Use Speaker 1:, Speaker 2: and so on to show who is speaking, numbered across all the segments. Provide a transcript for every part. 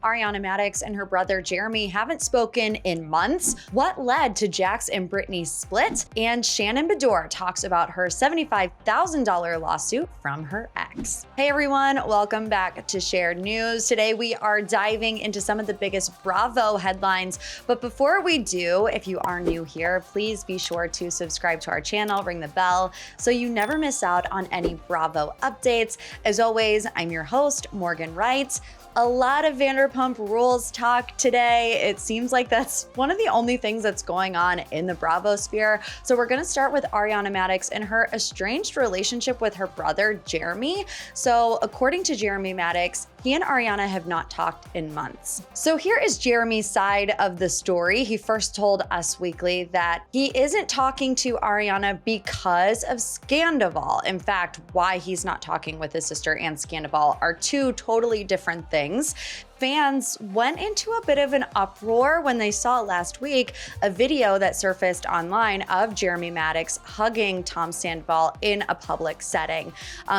Speaker 1: Ariana Madix and her brother Jeremey haven't spoken in months. What led to Jax and Brittany's split? And Shannon Beador talks about her $75,000 lawsuit from her ex. Hey everyone, welcome back to Shared News. Today we are diving into some of the biggest Bravo headlines. But before we do, if you are new here, please be sure to subscribe to our channel, ring the bell, so you never miss out on any Bravo updates. As always, I'm your host, Morgan Wright. A lot of Vanderpump Rules talk today. It seems like that's one of the only things that's going on in the Bravo sphere. So we're gonna start with Ariana Madix and her estranged relationship with her brother, Jeremey. So according to Jeremey Madix, he and Ariana have not talked in months. So here is Jeremy's side of the story. He first told Us Weekly that he isn't talking to Ariana because of Scandoval. In fact, why he's not talking with his sister and Scandoval are two totally different things. Fans went into a bit of an uproar when they saw last week a video that surfaced online of Jeremey Madix hugging Tom Sandoval in a public setting.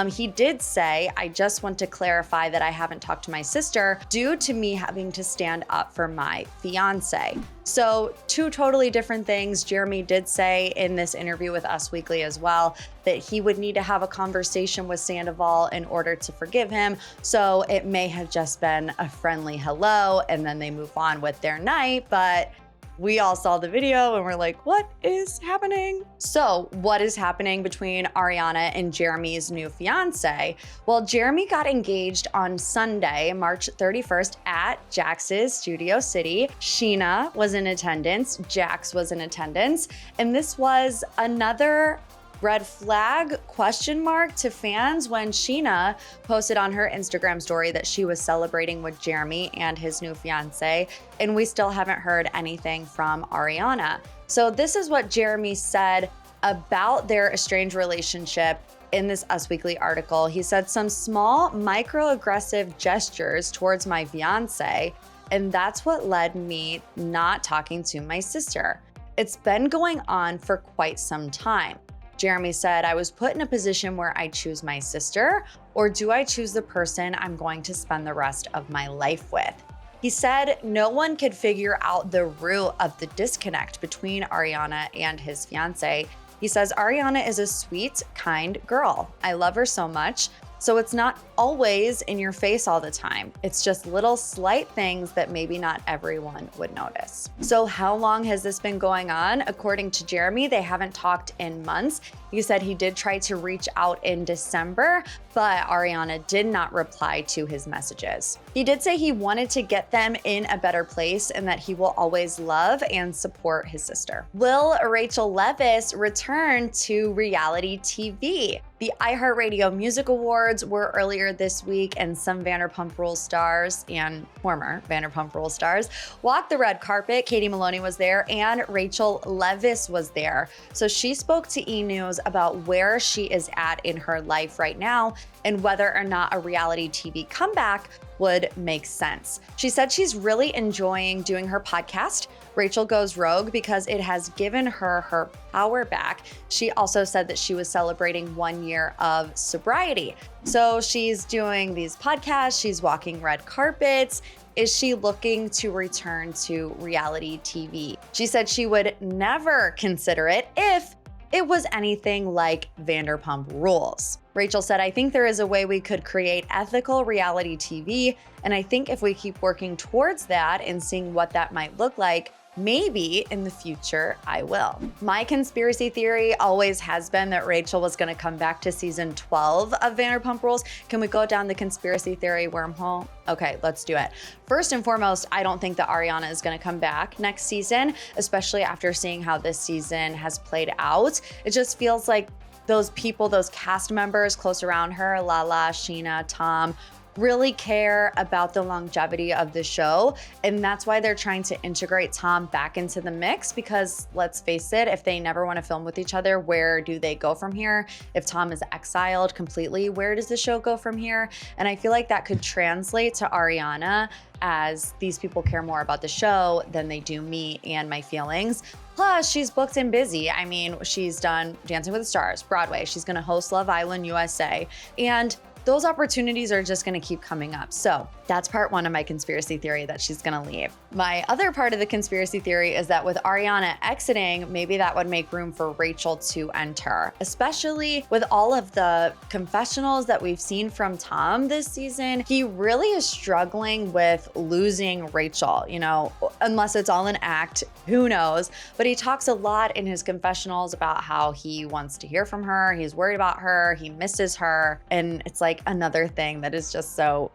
Speaker 1: He did say, "I just want to clarify that I haven't talked to my sister due to me having to stand up for my fiance." So two totally different things. Jeremey did say in this interview with Us Weekly as well that he would need to have a conversation with Sandoval in order to forgive him. So it may have just been a friendly hello and then they move on with their night, but we all saw the video and we're like, what is happening? So what is happening between Ariana and Jeremey's new fiance? Well, Jeremey got engaged on Sunday, March 31st at Jax's Studio City. Sheena was in attendance, Jax was in attendance, and this was another red flag question mark to fans when Sheena posted on her Instagram story that she was celebrating with Jeremey and his new fiance, and we still haven't heard anything from Ariana. So this is what Jeremey said about their estranged relationship in this Us Weekly article. He said, "Some small microaggressive gestures towards my fiance, and that's what led me not talking to my sister. It's been going on for quite some time." Jeremey said, "I was put in a position where I choose my sister, or do I choose the person I'm going to spend the rest of my life with?" He said no one could figure out the root of the disconnect between Ariana and his fiance. He says, "Ariana is a sweet, kind girl. I love her so much. So it's not always in your face all the time. It's just little slight things that maybe not everyone would notice." So how long has this been going on? According to Jeremey, they haven't talked in months. He said he did try to reach out in December, but Ariana did not reply to his messages. He did say he wanted to get them in a better place and that he will always love and support his sister. Will Rachel Leviss return to reality TV? The iHeartRadio Music Awards were earlier this week, and some Vanderpump Rules stars and former Vanderpump Rules stars walked the red carpet. Katie Maloney was there and Rachel Leviss was there. So she spoke to E! News about where she is at in her life right now and whether or not a reality TV comeback would make sense. She said she's really enjoying doing her podcast, Rachel Goes Rogue, because it has given her her power back. She also said that she was celebrating 1 year of sobriety. So she's doing these podcasts, she's walking red carpets. Is she looking to return to reality TV? She said she would never consider it if it was anything like Vanderpump Rules. Rachel said, "I think there is a way we could create ethical reality TV, and I think if we keep working towards that and seeing what that might look like, maybe in the future I will." My conspiracy theory always has been that Rachel was going to come back to season 12 of Vanderpump Rules. Can we go down the conspiracy theory wormhole? Okay, let's do it. First and foremost, I don't think that Ariana is going to come back next season, especially after seeing how this season has played out. It just feels like those people, those cast members close around her, Lala, Sheena, Tom, really care about the longevity of the show. And that's why they're trying to integrate Tom back into the mix, because let's face it, if they never want to film with each other, where do they go from here? If Tom is exiled completely, where does the show go from here? And I feel like that could translate to Ariana, as these people care more about the show than they do me and my feelings. Plus, she's booked and busy. I mean, she's done Dancing with the Stars, Broadway. She's gonna host Love Island USA. And those opportunities are just gonna keep coming up. So That's part one of my conspiracy theory, that she's gonna leave. My other part of the conspiracy theory is that with Ariana exiting, maybe that would make room for Rachel to enter, especially with all of the confessionals that we've seen from Tom this season. He really is struggling with losing Rachel, you know, unless it's all an act, who knows? But he talks a lot in his confessionals about how he wants to hear from her, he's worried about her, he misses her, and it's like another thing that is just so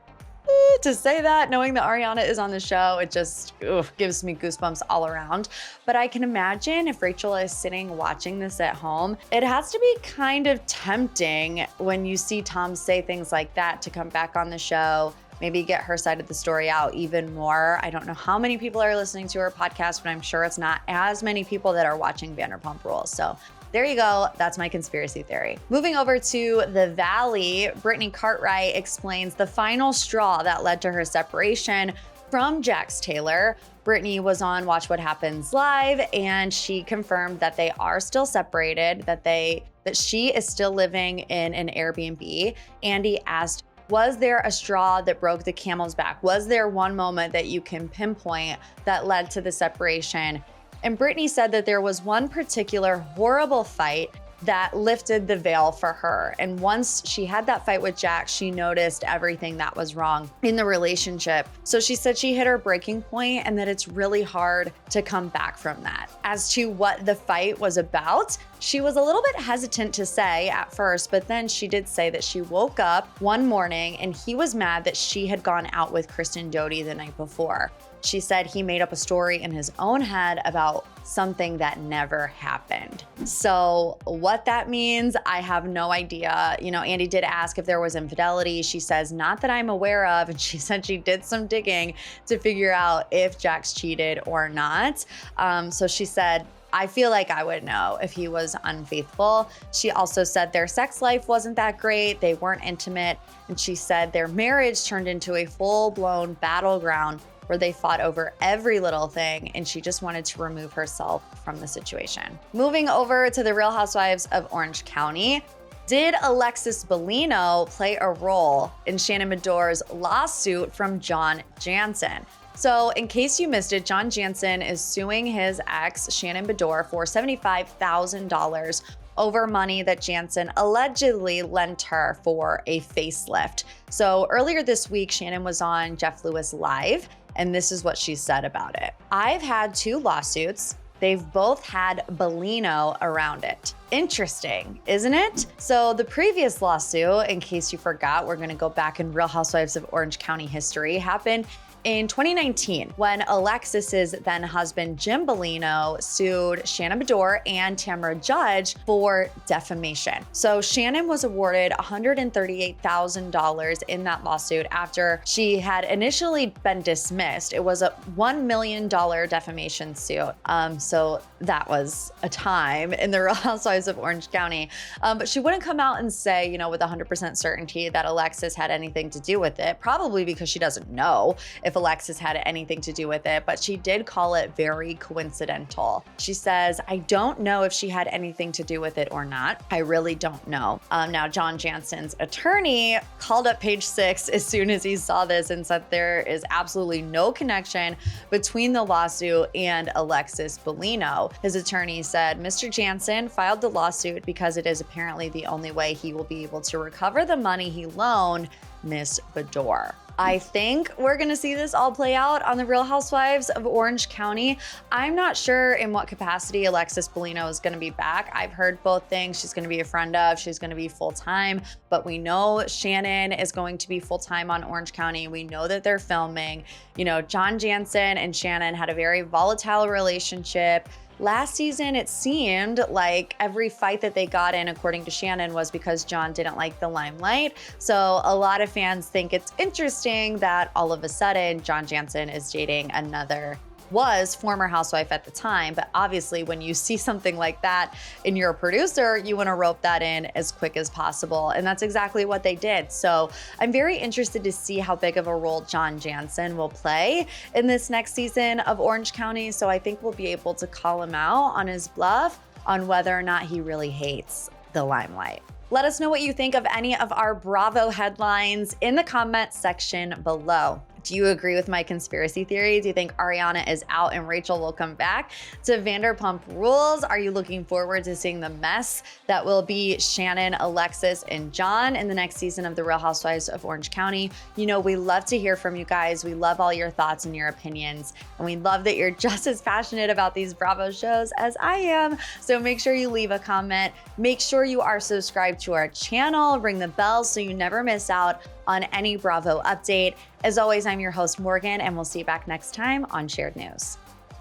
Speaker 1: to say that, knowing that Ariana is on the show, it just gives me goosebumps all around. But I can imagine if Rachel is sitting watching this at home, it has to be kind of tempting when you see Tom say things like that to come back on the show, maybe get her side of the story out even more. I don't know how many people are listening to her podcast, but I'm sure it's not as many people that are watching Vanderpump Rules. So there you go. That's my conspiracy theory. Moving over to the Valley, Britney Cartwright explains the final straw that led to her separation from Jax Taylor. Britney was on Watch What Happens Live, and she confirmed that they are still separated, that she is still living in an Airbnb. Andy asked, was there a straw that broke the camel's back? Was there one moment that you can pinpoint that led to the separation? And Britney said that there was one particular horrible fight that lifted the veil for her. And once she had that fight with Jax, she noticed everything that was wrong in the relationship. So she said she hit her breaking point and that it's really hard to come back from that. As to what the fight was about, she was a little bit hesitant to say at first, but then she did say that she woke up one morning and he was mad that she had gone out with Kristen Doty the night before. She said he made up a story in his own head about something that never happened. So what that means, I have no idea. You know, Andy did ask if there was infidelity. She says, not that I'm aware of. And she said she did some digging to figure out if Jax cheated or not. So she said, I feel like I would know if he was unfaithful. She also said their sex life wasn't that great. They weren't intimate. And she said their marriage turned into a full-blown battleground where they fought over every little thing, and she just wanted to remove herself from the situation. Moving over to the Real Housewives of Orange County, did Alexis Bolino play a role in Shannon Beador's lawsuit from John Janssen? So in case you missed it, John Janssen is suing his ex, Shannon Beador, for $75,000 over money that Janssen allegedly lent her for a facelift. So earlier this week, Shannon was on Jeff Lewis Live, and this is what she said about it. I've had 2 lawsuits. They've both had Bellino around it. Interesting, isn't it? So the previous lawsuit, in case you forgot, we're gonna go back in Real Housewives of Orange County history, happened in 2019, when Alexis's then husband, Jim Bellino, sued Shannon Beador and Tamara Judge for defamation. So Shannon was awarded $138,000 in that lawsuit after she had initially been dismissed. It was a $1 million defamation suit. So that was a time in the Real Housewives of Orange County. But she wouldn't come out and say, you know, with 100% certainty that Alexis had anything to do with it, probably because she doesn't know if Alexis had anything to do with it, but she did call it very coincidental. She says, I don't know if she had anything to do with it or not. I really don't know. Now, John Janssen's attorney called up Page 6 as soon as he saw this and said there is absolutely no connection between the lawsuit and Alexis Bolino. His attorney said, Mr. Janssen filed the lawsuit because it is apparently the only way he will be able to recover the money he loaned Miss Beador. I think we're gonna see this all play out on the Real Housewives of Orange County. I'm not sure in what capacity Alexis Bolino is gonna be back. I've heard both things. She's gonna be a friend of, she's gonna be full-time, but we know Shannon is going to be full-time on Orange County. We know that they're filming. You know, John Janssen and Shannon had a very volatile relationship. Last season, it seemed like every fight that they got in, according to Shannon, was because John didn't like the limelight. So a lot of fans think it's interesting that all of a sudden John Janssen is dating was former housewife at the time. But obviously when you see something like that and you're a producer, you want to rope that in as quick as possible. And that's exactly what they did. So I'm very interested to see how big of a role John Janssen will play in this next season of Orange County. So I think we'll be able to call him out on his bluff on whether or not he really hates the limelight. Let us know what you think of any of our Bravo headlines in the comment section below. Do you agree with my conspiracy theory? Do you think Ariana is out and Rachel will come back to Vanderpump Rules? Are you looking forward to seeing the mess that will be Shannon, Alexis, and John in the next season of The Real Housewives of Orange County? You know, we love to hear from you guys. We love all your thoughts and your opinions. And we love that you're just as passionate about these Bravo shows as I am. So make sure you leave a comment. Make sure you are subscribed to our channel. Ring the bell so you never miss out on any Bravo update. As always, I'm your host, Morgan, and we'll see you back next time on Shared News.